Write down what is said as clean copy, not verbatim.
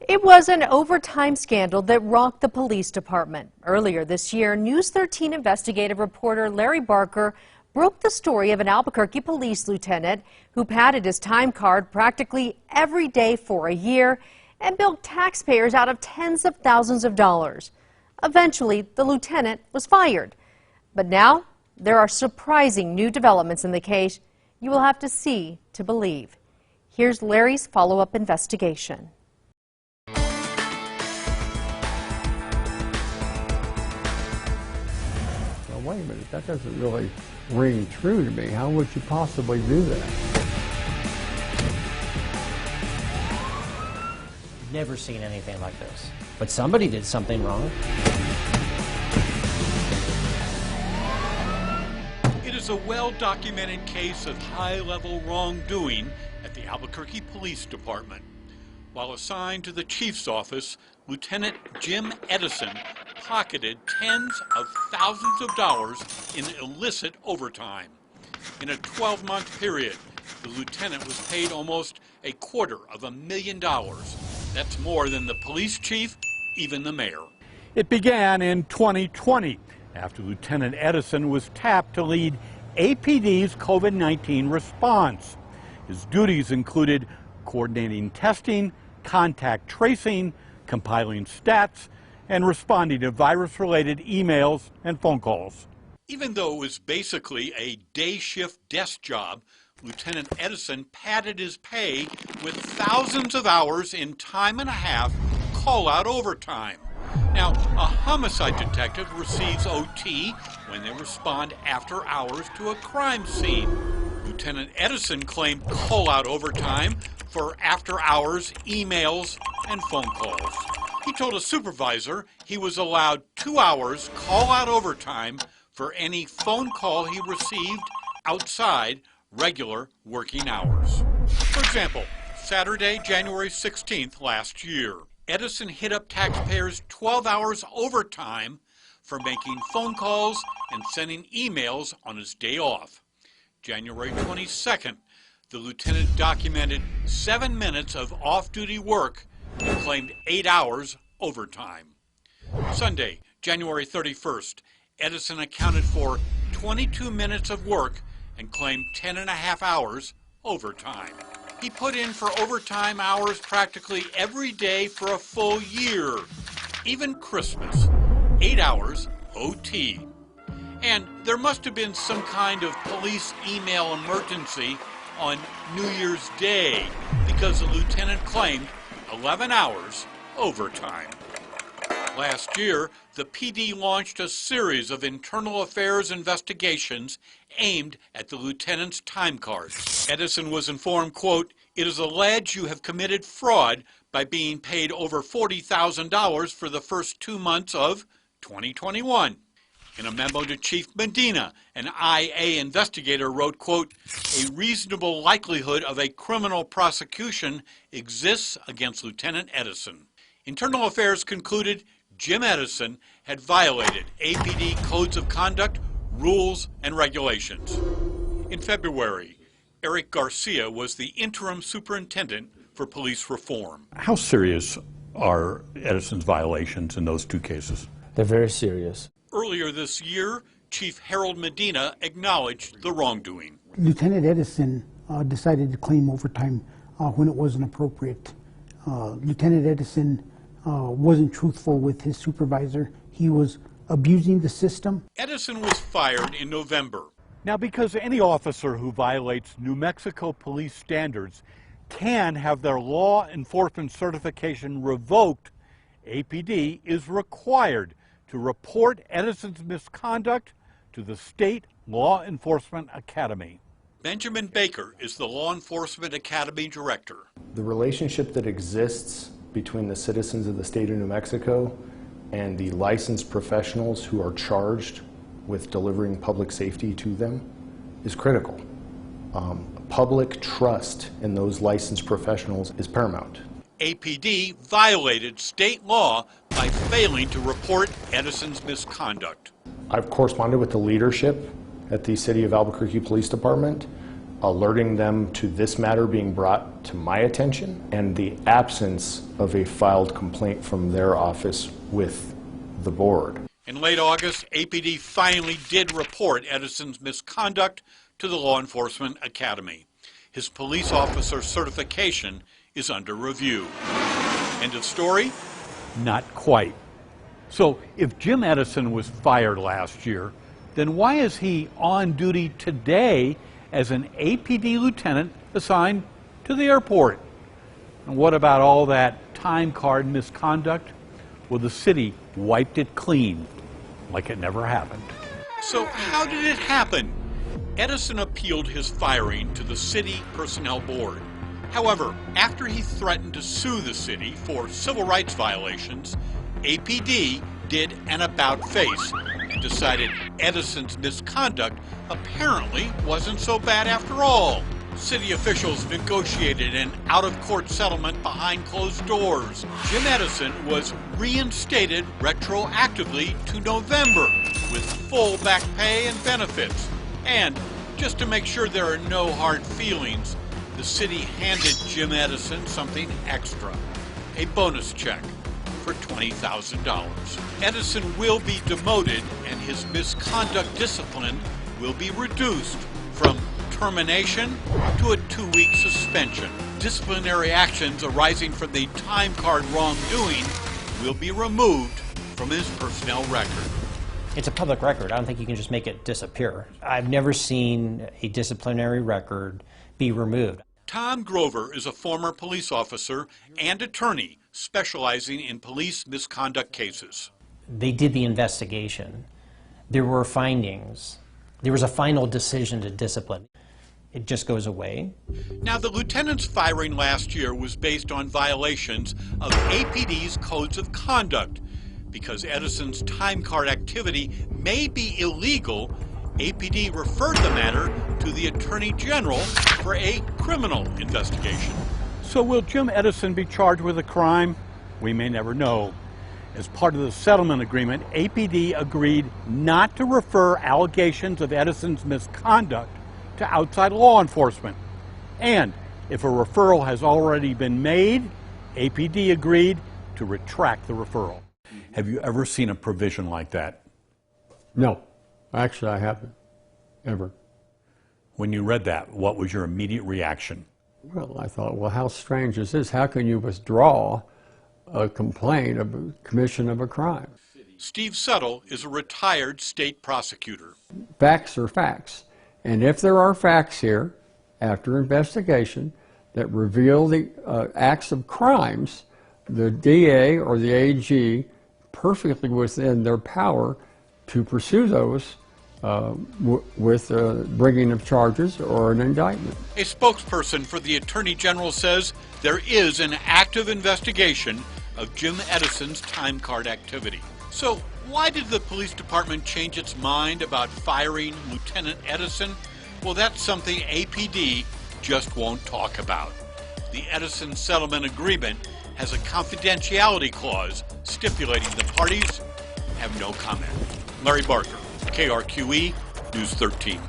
It was an overtime scandal that rocked the police department. Earlier this year, News 13 investigative reporter Larry Barker broke the story of an Albuquerque police lieutenant who padded his time card practically every day for a year and bilked taxpayers out of tens of thousands of dollars. Eventually, the lieutenant was fired. But now, there are surprising new developments in the case you will have to see to believe. Here's Larry's follow-up investigation. Wait a minute, that doesn't really ring true to me. How would you possibly do that? Never seen anything like this. But somebody did something wrong. It is a well-documented case of high-level wrongdoing at the Albuquerque Police Department. While assigned to the chief's office, Lieutenant Jim Edison pocketed tens of thousands of dollars in illicit overtime. In a 12-month period, the lieutenant was paid almost $250,000. That's more than the police chief, even the mayor. It began in 2020 after Lieutenant Edison was tapped to lead APD's COVID-19 response. His duties included coordinating testing, contact tracing, compiling stats, and responding to virus-related emails and phone calls. Even though it was basically a day shift desk job, Lieutenant Edison padded his pay with thousands of hours in time and a half call-out overtime. Now, a homicide detective receives OT when they respond after hours to a crime scene. Lieutenant Edison claimed call-out overtime for after-hours emails and phone calls. He told a supervisor he was allowed 2 hours call-out overtime for any phone call he received outside regular working hours. For example, Saturday, January 16th last year, Edison hit up taxpayers 12 hours overtime for making phone calls and sending emails on his day off. January 22nd, the lieutenant documented 7 minutes of off-duty work and claimed 8 hours overtime. Sunday, January 31st, Edison accounted for 22 minutes of work and claimed 10.5 hours overtime. He put in for overtime hours practically every day for a full year, even Christmas, 8 hours OT. And there must have been some kind of police email emergency on New Year's Day because the lieutenant claimed 11 hours overtime. Last year, the PD launched a series of internal affairs investigations aimed at the lieutenant's time cards. Edison was informed, quote, "It is alleged you have committed fraud by being paid over $40,000 for the first 2 months of 2021. In a memo to Chief Medina, an IA investigator wrote, quote, "A reasonable likelihood of a criminal prosecution exists against Lieutenant Edison." Internal Affairs concluded Jim Edison had violated APD codes of conduct, rules, and regulations. In February, Eric Garcia was the interim superintendent for police reform. How serious are Edison's violations in those two cases? They're very serious. Earlier this year, Chief Harold Medina acknowledged the wrongdoing. Lieutenant Edison decided to claim overtime when it wasn't appropriate. Lieutenant Edison wasn't truthful with his supervisor. He was abusing the system. Edison was fired in November. Now, because any officer who violates New Mexico police standards can have their law enforcement certification revoked, APD is required to report Edison's misconduct to the State Law Enforcement Academy. Benjamin Baker is the Law Enforcement Academy director. The relationship that exists between the citizens of the state of New Mexico and the licensed professionals who are charged with delivering public safety to them is critical. Public trust in those licensed professionals is paramount. APD violated state law by failing to report Edison's misconduct. I've corresponded with the leadership at the City of Albuquerque Police Department. alerting them to this matter being brought to my attention and the absence of a filed complaint from their office with the board. In late August, APD finally did report Edison's misconduct to the Law Enforcement Academy. His police officer certification is under review. End of story? Not quite. So if Jim Edison was fired last year, then why is he on duty today as an APD lieutenant assigned to the airport? And what about all that time card misconduct? Well, the city wiped it clean, like it never happened. So how did it happen? Edison appealed his firing to the City Personnel Board. However, after he threatened to sue the city for civil rights violations, APD did an about-face and decided Edison's misconduct apparently wasn't so bad after all. City officials negotiated an out-of-court settlement behind closed doors. Jim Edison was reinstated retroactively to November with full back pay and benefits. And just to make sure there are no hard feelings, the city handed Jim Edison something extra, a bonus check for $20,000. Edison will be demoted and his misconduct discipline will be reduced from termination to a 2-week suspension. Disciplinary actions arising from the time card wrongdoing will be removed from his personnel record. It's a public record. I don't think you can just make it disappear. I've never seen a disciplinary record be removed. Tom Grover is a former police officer and attorney specializing in police misconduct cases. They did the investigation. There were findings. There was a final decision to discipline. It just goes away. Now, the lieutenant's firing last year was based on violations of APD's codes of conduct. Because Edison's time card activity may be illegal, APD referred the matter to the Attorney General for a criminal investigation. So will Jim Edison be charged with a crime? We may never know. As part of the settlement agreement, APD agreed not to refer allegations of Edison's misconduct to outside law enforcement. And if a referral has already been made, APD agreed to retract the referral. Have you ever seen a provision like that? No, actually I haven't, ever. When you read that, what was your immediate reaction? Well, I thought, well, how strange is this? How can you withdraw a complaint of a commission of a crime? Steve Settle is a retired state prosecutor. Facts are facts. And if there are facts here, after investigation, that reveal the acts of crimes, the DA or the AG perfectly within their power to pursue those with bringing of charges or an indictment. A spokesperson for the Attorney General says there is an active investigation of Jim Edison's time card activity. So why did the police department change its mind about firing Lieutenant Edison? Well, that's something APD just won't talk about. The Edison settlement agreement has a confidentiality clause stipulating the parties have no comment. Larry Barker, KRQE, News 13.